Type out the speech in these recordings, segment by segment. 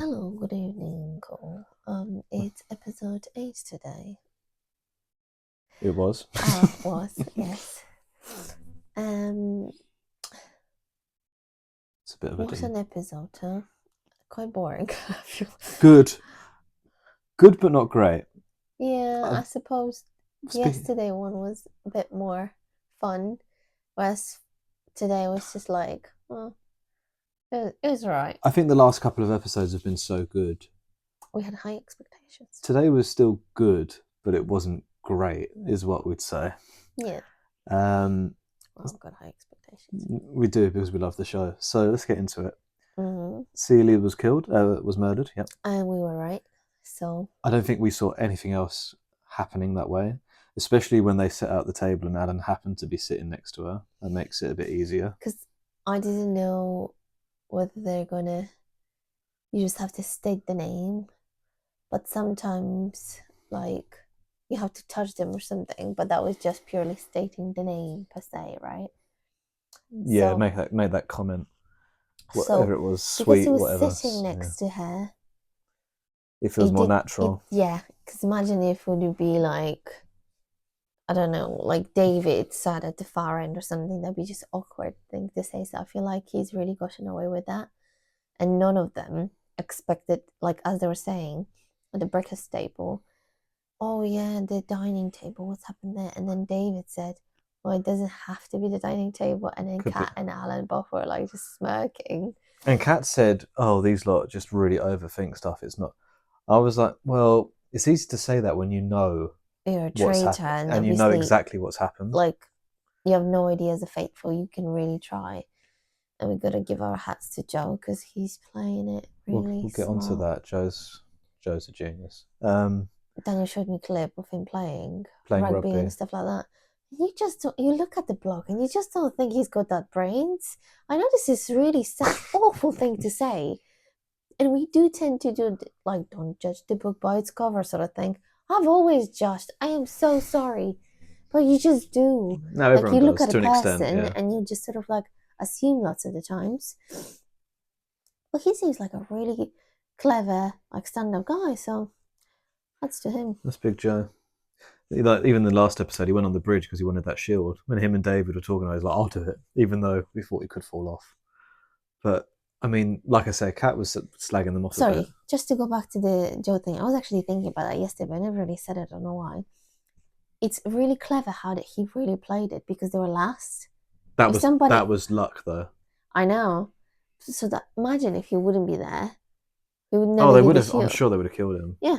Hello, good evening, Cole. It's episode 8 today. It was. Yes. It's a bit of What an episode, huh? Quite boring. Good but not great. Yeah, I suppose Speak- yesterday one was a bit more fun, whereas today was just like, well, it was alright. I think the last couple of episodes have been so good. We had high expectations. Today was still good, but it wasn't great, is what we'd say. Yeah. Well, I've got high expectations. We do, because we love the show. So let's get into it. Mm-hmm. Celia was murdered, yep. And we were right. So I don't think we saw anything else happening that way, especially when they set out the table and Alan happened to be sitting next to her. That makes it a bit easier. because I didn't know whether they're gonna, you just have to state the name, but sometimes like you have to touch them or something, but that was just purely stating the name per se, right? Yeah, So, make that comment. Whatever it was, sweet, because he was whatever. sitting next to her, It feels more natural. Yeah, because imagine if it would be like, I don't know, like David sat at the far end or something, that'd be just awkward thing to say. So I feel like he's really gotten away with that. And none of them expected, like as they were saying, at the breakfast table, oh yeah, the dining table, what's happened there? And then David said, well, it doesn't have to be the dining table. And then Kat and Alan both were like just smirking. And Kat said, oh, these lot just really overthink stuff. It's not. I was like, well, it's easy to say that when you know you're a traitor and you know exactly what's happened. Like, you have no idea as a faithful, you can really try. And we've got to give our hats to Joe because he's playing it really We'll get onto that. Joe's a genius. Daniel showed me a clip of him playing rugby and stuff like that. You look at the bloke and you just don't think he's got that brains. I know this is really sad, awful thing to say, and we do tend to do like, don't judge the book by its cover sort of thing. I've always judged. I am so sorry, but you just do. No, everyone like you look does, at to a an person extent, yeah. and you just sort of like assume lots of the times. Well, he seems like a really clever, like stand-up guy, so that's to him. That's Big Joe. Even the last episode, he went on the bridge because he wanted that shield. When him and David were talking, I was like, I'll do it, even though we thought he could fall off. But I mean, like I said, Kat was slagging them off. Sorry, just to go back to the Joe thing, I was actually thinking about that yesterday, but I never really said it. I don't know why. It's really clever how he really played it because they were last. That was luck, though. I know. So imagine if he wouldn't be there, he would never. Oh, they would have. I'm sure they would have killed him. Yeah.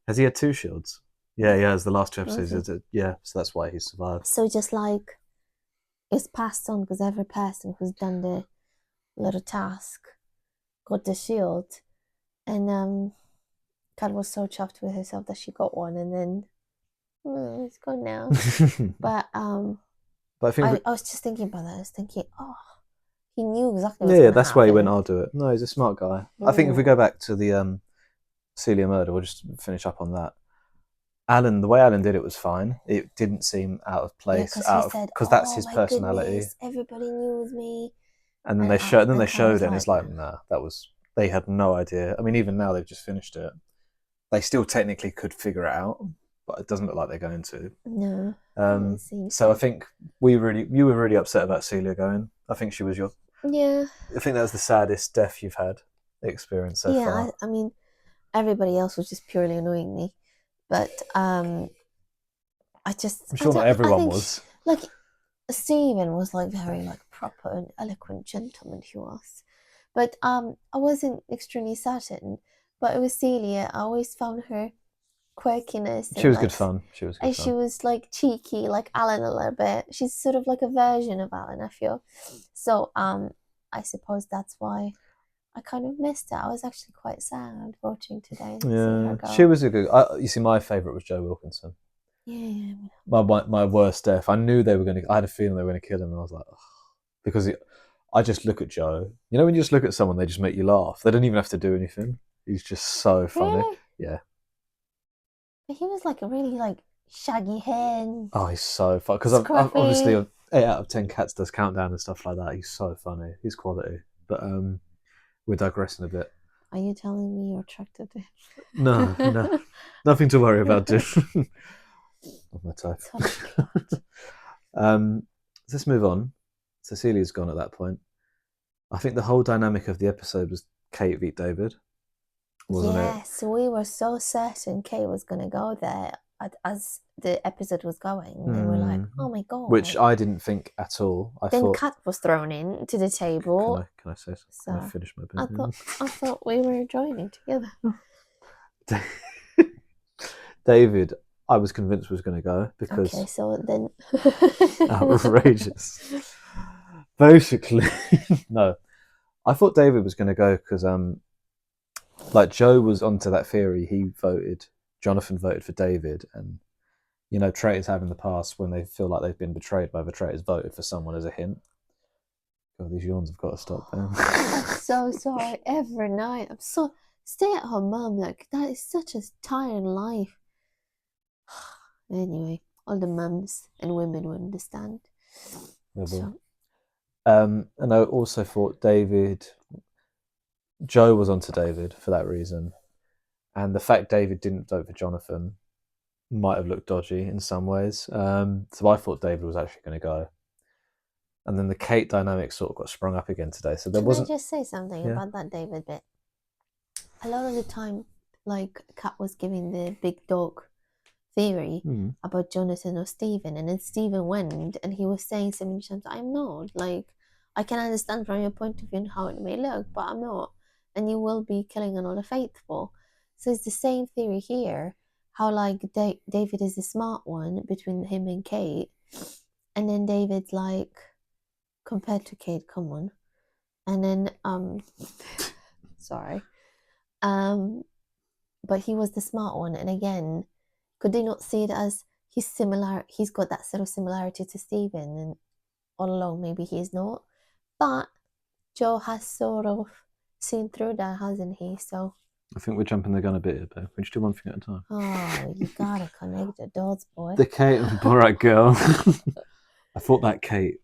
Has he had 2 shields? Yeah, he has. The last 2 episodes, yeah. So that's why he survived. So just like it's passed on because every person who's done the little task got the shield, and Kat was so chuffed with herself that she got one, and then it's gone now. But I think I was just thinking about that. I was thinking, oh, he knew exactly what was yeah, that's happen. Why he went, I'll do it. No, he's a smart guy. I think if we go back to the Celia murder, we'll just finish up on that. The way Alan did it was fine. It didn't seem out of place, because that's his personality. Goodness, everybody knew it was me. And then they showed it, and it's like, nah, they had no idea. I mean, even now they've just finished it. They still technically could figure it out, but it doesn't look like they're going to. No. So I think you were really upset about Celia going. I think she was Yeah. I think that was the saddest death you've had experienced so far. Yeah, I mean, everybody else was just purely annoying me. But I'm sure not everyone was. Like, Stephen was like very like proper and eloquent gentleman he was. But I wasn't extremely certain. But it was Celia. I always found her quirkiness. She was good fun. She was like cheeky, like Alan a little bit. She's sort of like a version of Alan, I feel. So I suppose that's why I kind of missed her. I was actually quite sad watching today. Yeah, she was a good. You see, my favourite was Joe Wilkinson. Yeah. My worst death. I knew they were going to. I had a feeling they were going to kill him, and I was like, oh, because I just look at Joe. You know, when you just look at someone, they just make you laugh. They don't even have to do anything. He's just so funny. Really? Yeah. But he was like a really like shaggy hair. Oh, he's so funny. Because obviously 8 out of 10 Cats does countdown and stuff like that. He's so funny. He's quality. But we're digressing a bit. Are you telling me you're attracted to him? No, nothing to worry about, dude. Not my type. Let's move on. Cecilia's gone at that point. I think the whole dynamic of the episode was Kate v David, wasn't it? Yes, we were so certain Kate was going to go there as the episode was going. We were like, oh my God. Which I didn't think at all. I thought Kat was thrown in to the table. Can I say something? Can I finish my bit? I thought we were joining together. David, I was convinced was going to go because... Okay, so then... outrageous. Basically, no. I thought David was going to go because, like, Joe was onto that theory. Jonathan voted for David, and, you know, traitors have in the past when they feel like they've been betrayed by the traitors, voted for someone as a hint. God, these yawns have got to stop. I'm so sorry. Every night, I'm so... Stay-at-home mom, like, that is such a tiring life. Anyway, all the mums and women will understand. So. And I also thought Joe was onto David for that reason. And the fact David didn't vote for Jonathan might have looked dodgy in some ways. So I thought David was actually going to go. And then the Kate dynamic sort of got sprung up again today. So there wasn't... Can I just say something about that David bit? A lot of the time, like, Kat was giving the big dog theory about Jonathan or Stephen, and then Stephen went and he was saying so many times, I'm not, like, I can understand from your point of view and how it may look, but I'm not, and you will be killing another faithful. So it's the same theory here, how, like, David is the smart one between him and Kate, and then David's like, compared to Kate, come on, and then sorry, but he was the smart one, and again, could they not see it as he's got that sort of similarity to Stephen, and all along maybe he's not, but Joe has sort of seen through that, hasn't he? So I think we're jumping the gun a bit here, but we should do one thing at a time. Oh, you gotta connect the dots, boy. The Kate and Borat girl. I thought that Kate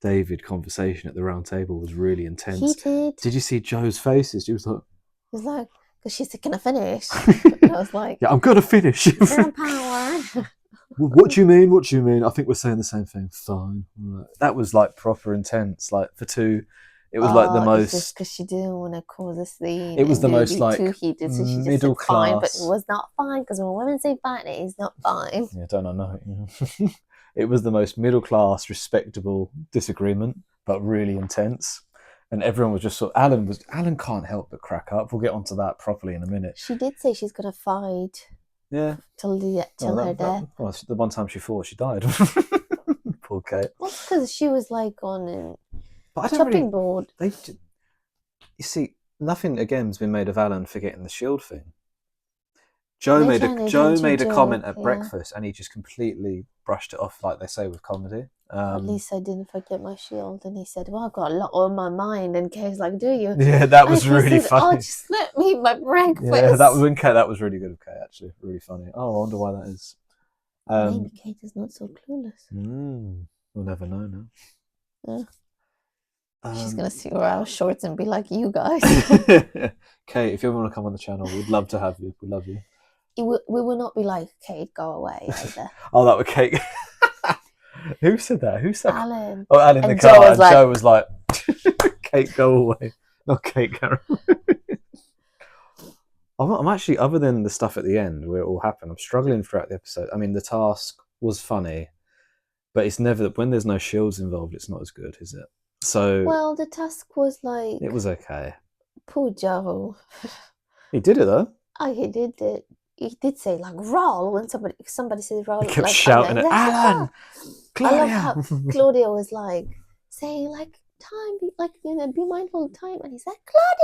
David conversation at the round table was really intense. He did. Did you see Joe's faces? She was like... He was like, because she said, can I finish? And I was like... yeah, I'm going to finish. Zero power. What do you mean? What do you mean? I think we're saying the same thing. Fine. That was like proper intense. Like for two, it was like the most... just because she didn't want to cause a scene. It was the most like too heated, so she just middle said class. fine, but it was not fine, because when women say fine, it is not fine. Yeah, don't I know. It was the most middle class, respectable disagreement, but really intense. And everyone was just sort of... Alan can't help but crack up. We'll get onto that properly in a minute. She did say she's going to fight. Yeah. Till her death. Well, the one time she fought, she died. Poor Kate. Well, because she was like on a chopping board. You see, nothing again has been made of Alan forgetting the shield thing. Joe made a comment at breakfast, and he just completely brushed it off, like they say with comedy. At least I didn't forget my shield. And he said, well, I've got a lot on my mind. And Kate's like, do you? Yeah, that was really funny. Oh, just let me eat my breakfast. Yeah, that was really good of Kate, actually. Really funny. Oh, I wonder why that is. Maybe Kate is not so clueless. We'll never know now. Yeah. She's going to see our shorts and be like, you guys. Kate, if you ever want to come on the channel, we'd love to have you. We love you. We will not be like, Kate, go away either. Oh, that was Kate. Who said that? Who said Alan? Oh, Alan in the car. And Joe was like, Kate, go away. Not Kate, Karen. I'm actually, other than the stuff at the end where it all happened, I'm struggling throughout the episode. I mean, the task was funny, but it's never... when there's no shields involved, it's not as good, is it? So... well, the task was like... it was okay. Poor Joe. He did it, though. Oh, he did it. He did say, like, roll, when somebody says roll. He kept shouting at Alan! Claudia! I love how Claudia was, like, saying, like, time, be mindful of time. And he's like,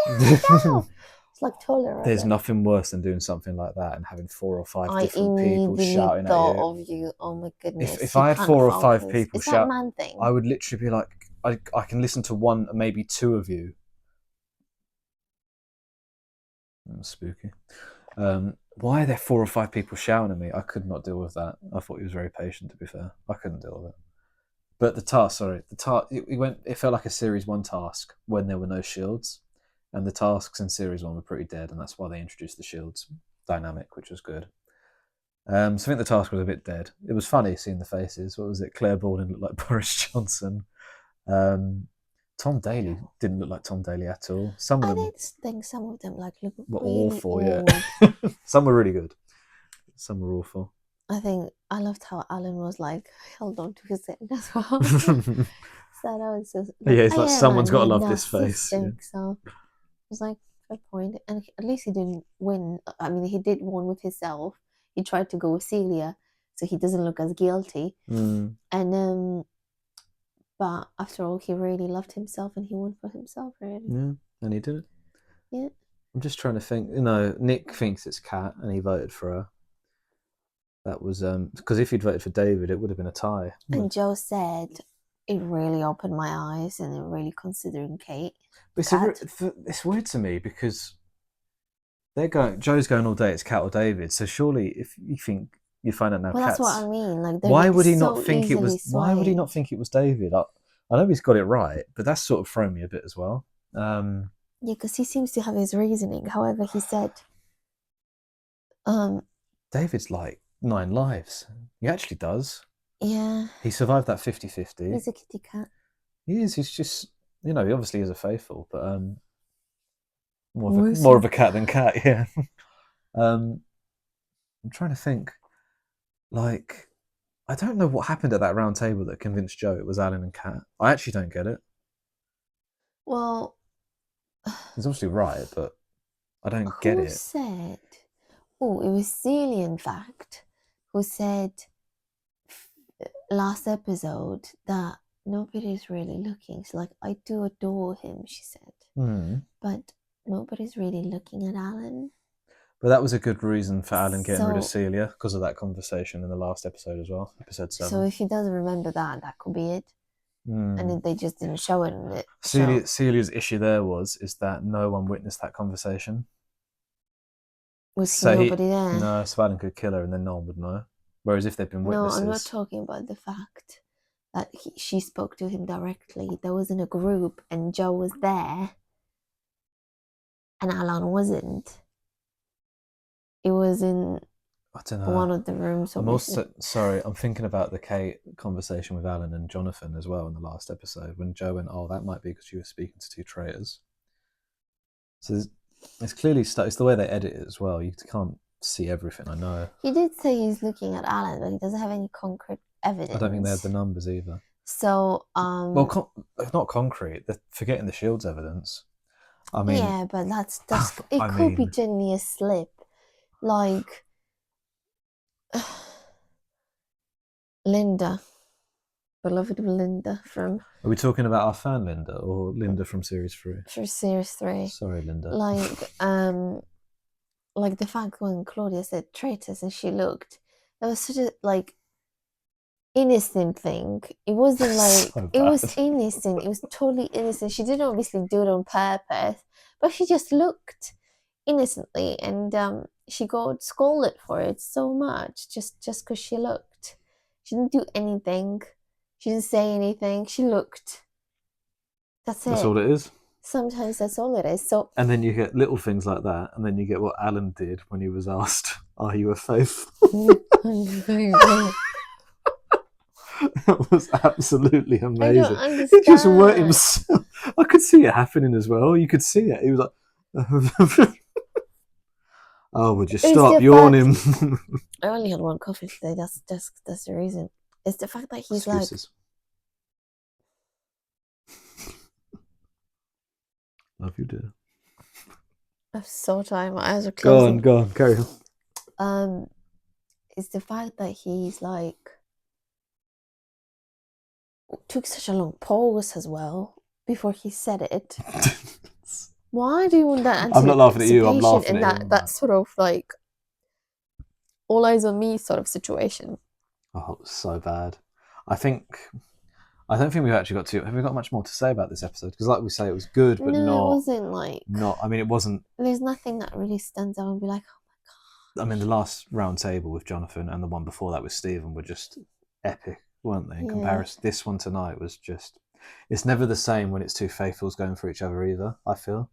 Claudia, go! It's like tolerant. There's nothing worse than doing something like that and having 4 or 5 different people shouting at you. Of you. Oh, my goodness. If I had 4 or 5 people shout, man thing. I would literally be like, I can listen to 1, maybe 2 of you. That was spooky. Why are there 4 or 5 people shouting at me? I could not deal with that. I thought he was very patient, to be fair. I couldn't deal with it. But the task, it felt like a Series 1 task when there were no shields. and the tasks in series 1 were pretty dead, and that's why they introduced the shields dynamic, which was good. So I think the task was a bit dead. It was funny seeing the faces. What was it? Claire Baldwin looked like Boris Johnson. Tom Daly didn't look like Tom Daly at all. Some of them, I think some of them look were really awful. old. Yeah, some were really good. Some were awful. I loved how Alan was held on to his end as well. So that was just it's like someone's got to love this face. Yeah. So it was fair point. And at least he didn't win. I mean, he did one with himself. He tried to go with Celia, so he doesn't look as guilty. And but after all, he really loved himself, and he won for himself, really. Yeah, and he did it. Yeah. I'm just trying to think. Nick thinks it's Kat, and he voted for her. That was because if he'd voted for David, it would have been a tie. And Joe said, it really opened my eyes, and I'm really considering Kate. It's weird to me because Joe's going all day. It's Kat or David. So surely, if you think you find out now, well, that's what I mean. Why would he not think it was? Why would he not think it was David? I know he's got it right, but that's sort of thrown me a bit as well. Yeah, because he seems to have his reasoning. However, he said, David's like 9 lives. He actually does. Yeah. He survived that 50-50. He's a kitty cat. He is. He's just, he obviously is a faithful, but more of a cat than cat. Yeah. I'm trying to think. I don't know what happened at that round table that convinced Joe it was Alan and Kat. I actually don't get it. Well, he's obviously right, but I don't get it. Who said? Oh, it was Celia, in fact, who said last episode that nobody's really looking. She's like, I do adore him, she said. But nobody's really looking at Alan. But that was a good reason for Alan getting rid of Celia, because of that conversation in the last episode as well, episode 7. So if he doesn't remember that could be it. And they just didn't show it in it. Celia's issue there is that no one witnessed that conversation. Was nobody there? No, so Alan could kill her and then no one would know. Whereas if they've been witnesses... No, I'm not talking about the fact that she spoke to him directly. There was in a group and Joe was there and Alan wasn't. It was in one of the rooms. I'm also sorry. I'm thinking about the Kate conversation with Alan and Jonathan as well in the last episode when Joe went, "Oh, that might be because you were speaking to 2 traitors." So it's clearly it's the way they edit it as well. You can't see everything. I know. He did say he's looking at Alan, but he doesn't have any concrete evidence. I don't think they have the numbers either. So well, not concrete. They're forgetting the shields evidence. I mean, yeah, but that's it could be genuinely a slip. Like Linda, beloved Linda from... Are we talking about our fan Linda or Linda from series 3? For series 3. Sorry, Linda. Like the fact when Claudia said traitors and she looked, that was such a innocent thing. It wasn't so it was innocent. It was totally innocent. She didn't obviously do it on purpose, but she just looked innocently, and she got scolded for it so much just because she looked. She didn't do anything. She didn't say anything. She looked. That's all it is. Sometimes that's all it is. So. And then you get little things like that, and then you get what Alan did when he was asked, "Are you a faithful?" That was absolutely amazing. I don't understand. He just wet himself. I could see it happening as well. You could see it. He was like, "Oh, would you stop yawning?" I only had one coffee today. That's the reason. It's the fact that he's Excuses. Love you, dear. I'm so tired. My eyes are closing. Go on, carry on. It's the fact that he's took such a long pause as well before he said it. Why do you want that? I'm not laughing at you. I'm laughing at you. That sort of all eyes on me sort of situation. Oh, it was so bad. I don't think we've actually got to. Have we got much more to say about this episode? Because, like we say, it was good, but no, not. It wasn't Not. I mean, it wasn't. There's nothing that really stands out and be like, oh my god. I mean, the last round table with Jonathan and the one before that with Stephen were just epic, weren't they? In comparison, this one tonight was just. It's never the same when it's 2 faithfuls going for each other either. I feel.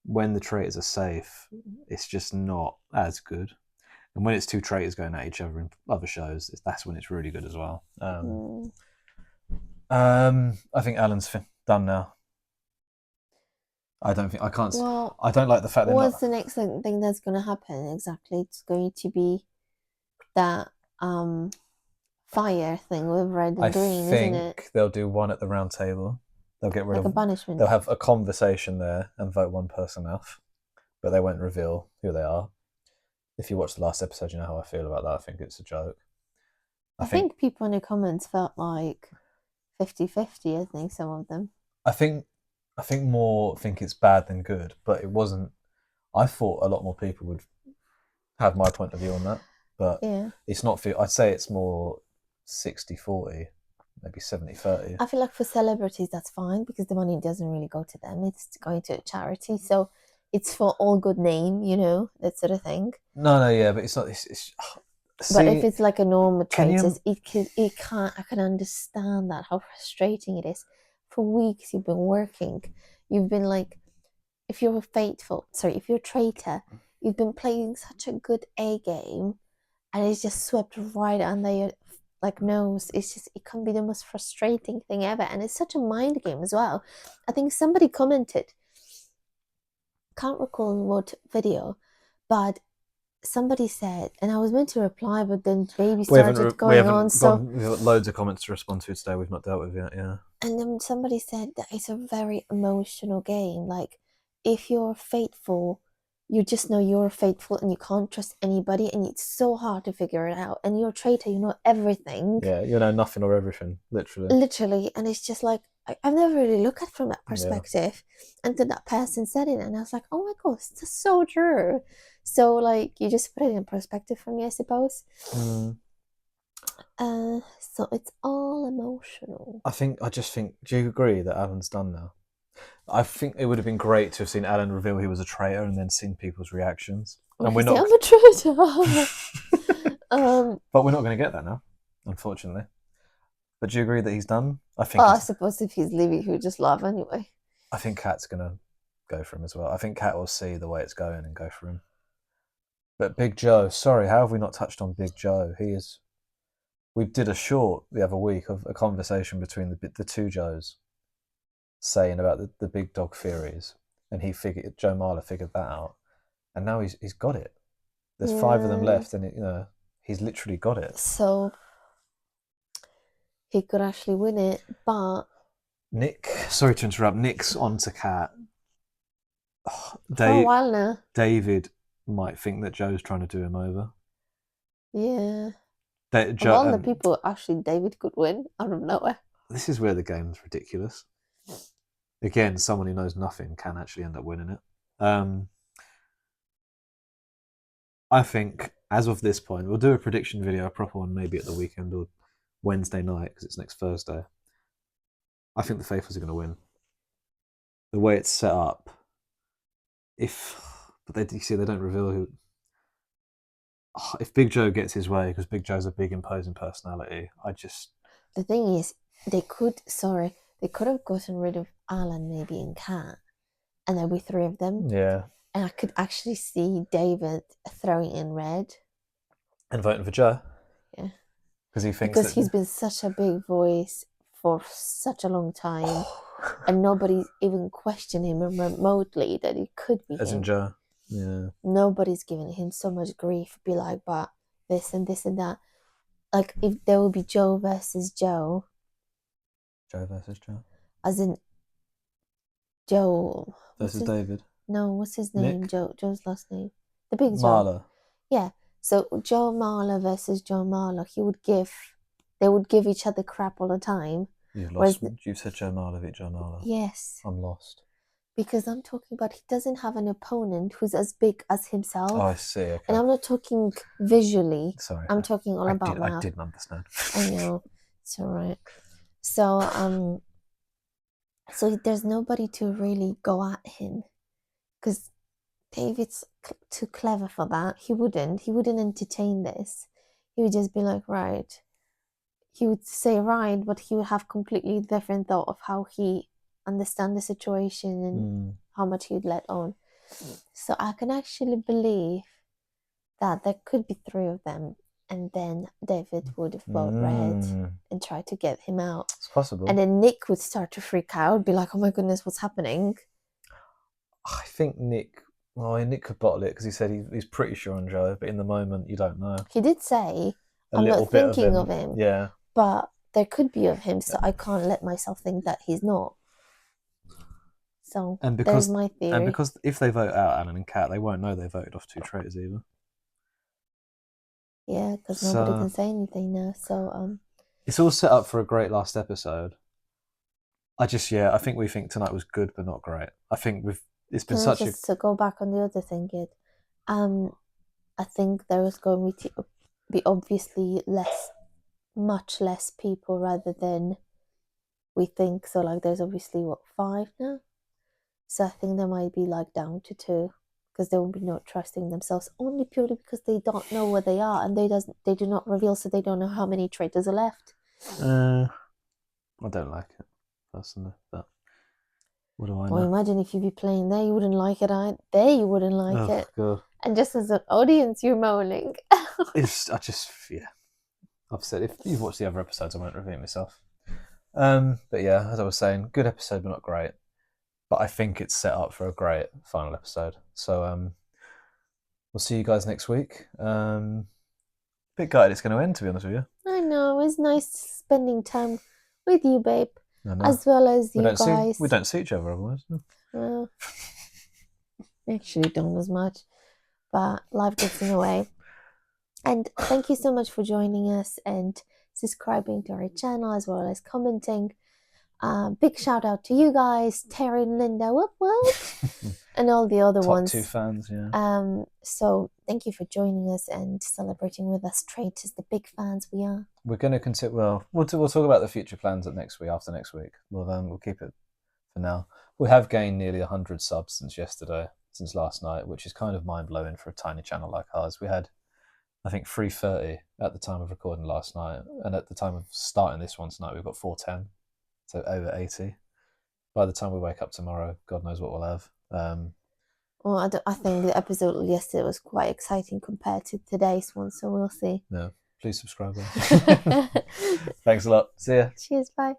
when the traitors are safe, it's just not as good. And when it's two traitors going at each other in other shows, that's when it's really good as well. I think Alan's done now. I don't think I can't. Well, I don't like the fact that. What's the next thing that's going to happen exactly? It's going to be that fire thing with red and green, isn't it? I think they'll do one at the round table. They'll get rid of a banishment. They'll have a conversation there and vote one person off, but they won't reveal who they are. If you watch the last episode, you know how I feel about that. I think it's a joke. I think people in the comments felt like 50-50, I think, some of them. I think more think it's bad than good, but it wasn't. I thought a lot more people would have my point of view on that, but it's not. I'd say it's more 60-40, maybe 70-30. I feel like for celebrities, that's fine because the money doesn't really go to them. It's going to a charity. So it's for all good name, that sort of thing. No, yeah, but it's not. But if it's like a normal traitors, it can't. I can understand that, how frustrating it is. For weeks you've been working, you've been like, if you're a traitor, you've been playing such a good A game, and it's just swept right under your nose. It can be the most frustrating thing ever, and it's such a mind game as well. I think somebody commented, can't recall what video, but somebody said, and I was meant to reply, but then baby started going on. So we've got loads of comments to respond to today. We've not dealt with yet, yeah. And then somebody said that it's a very emotional game. Like, if you're faithful, you just know you're faithful, and you can't trust anybody, and it's so hard to figure it out. And you're a traitor, you know everything. Yeah, you know nothing or everything, literally. Literally, and it's just like, I've never really looked at it from that perspective until that person said it, and I was like, oh my gosh, that's so true. So, like, you just put it in perspective for me, I suppose. So it's all emotional. I just think, do you agree that Alan's done now? I think it would have been great to have seen Alan reveal he was a traitor and then seen people's reactions. And we're not. I'm a traitor. But we're not going to get that now, unfortunately. But do you agree that he's done? I suppose if he's leaving, he'll just laugh anyway. I think Kat's going to go for him as well. I think Kat will see the way it's going and go for him. But Big Joe, sorry, how have we not touched on Big Joe? We did a short the other week of a conversation between the two Joes saying about the big dog theories, and Joe Marler figured that out, and now he's got it. There's 5 of them left, and he's literally got it. So he could actually win it, but Nick, sorry to interrupt, Nick's on to Kat. For a while now. David might think that Joe's trying to do him over. Yeah. Of all the people, actually, David could win out of nowhere. This is where the game's ridiculous. Again, someone who knows nothing can actually end up winning it. I think, as of this point, we'll do a prediction video, a proper one, maybe at the weekend or Wednesday night, because it's next Thursday. I think the Faithfuls are going to win. The way it's set up, but you see, they don't reveal who. If Big Joe gets his way, because Big Joe's a big imposing personality, The thing is, they could have gotten rid of Alan, maybe, and Kat, and there'll be 3 of them. Yeah. And I could actually see David throwing in red. And voting for Joe. Yeah. Because he's been such a big voice for such a long time, and nobody's even questioned him remotely that it could be As him. in Joe. Yeah. Nobody's giving him so much grief. Be like, but this and this and that. Like, if there will be Joe versus Joe. Joe versus Joe. As in Joe versus David. No, what's his name? Nick? Joe's last name. The big Joe. Marler. Yeah. So Joe Marler versus Joe Marler. They would give each other crap all the time. You've lost. You've said Joe Marler v. Joe Marler. Yes. I'm lost. Because I'm talking about he doesn't have an opponent who's as big as himself. Oh, I see. Okay. And I'm not talking visually. Sorry. I'm talking all about mouth. I didn't understand. I know. It's all right. So there's nobody to really go at him, because David's too clever for that. He wouldn't entertain this. He would just be like, right. He would say right, but he would have completely different thought of how he understand the situation and how much he'd let on. So I can actually believe that there could be 3 of them, and then David would vote red and try to get him out. It's possible. And then Nick would start to freak out, be like, oh my goodness, what's happening? I think Nick could bottle it because he said he's pretty sure on Joe, but in the moment, you don't know. He did say, A I'm little not bit thinking of him. Yeah. But there could be of him, so I can't let myself think that he's not. So there's my theory. And because if they vote out Alan and Kat, they won't know they voted off 2 traitors either. Yeah, because nobody can say anything now. So it's all set up for a great last episode. I think we think tonight was good but not great. I think it's been such a... To go back on the other thing, I think there is going to be obviously much less people rather than we think. So like there's obviously 5 now. So I think there might be like down to 2 because they will be not trusting themselves only purely because they don't know where they are and they do not reveal, so they don't know how many traitors are left. I don't like it personally, but what do I know? Well, imagine if you be playing there, you wouldn't like it. They wouldn't like it. God. And just as an audience, you're moaning. I've said, if you've watched the other episodes, I won't repeat myself. But yeah, as I was saying, good episode but not great. But I think it's set up for a great final episode. So we'll see you guys next week. Bit gutted it's going to end, to be honest with you. I know, it's nice spending time with you, babe, as well as you guys. We don't see each other otherwise. Well, actually don't as much, but life gets in the way. And thank you so much for joining us and subscribing to our channel as well as commenting. Big shout out to you guys, Terry and Linda, whoop whoop, and all the other ones. Top 2 fans, yeah. So thank you for joining us and celebrating with us, traitors, the big fans we are. We're going to consider. We'll talk about the future plans after next week. We'll keep it for now. We have gained nearly 100 subs since last night, which is kind of mind blowing for a tiny channel like ours. We had, I think, 330 at the time of recording last night, and at the time of starting this one tonight, we've got 410. So over 80. By the time we wake up tomorrow, God knows what we'll have. Well, I think the episode yesterday was quite exciting compared to today's one, so we'll see. No, please subscribe. Thanks a lot. See ya. Cheers, bye.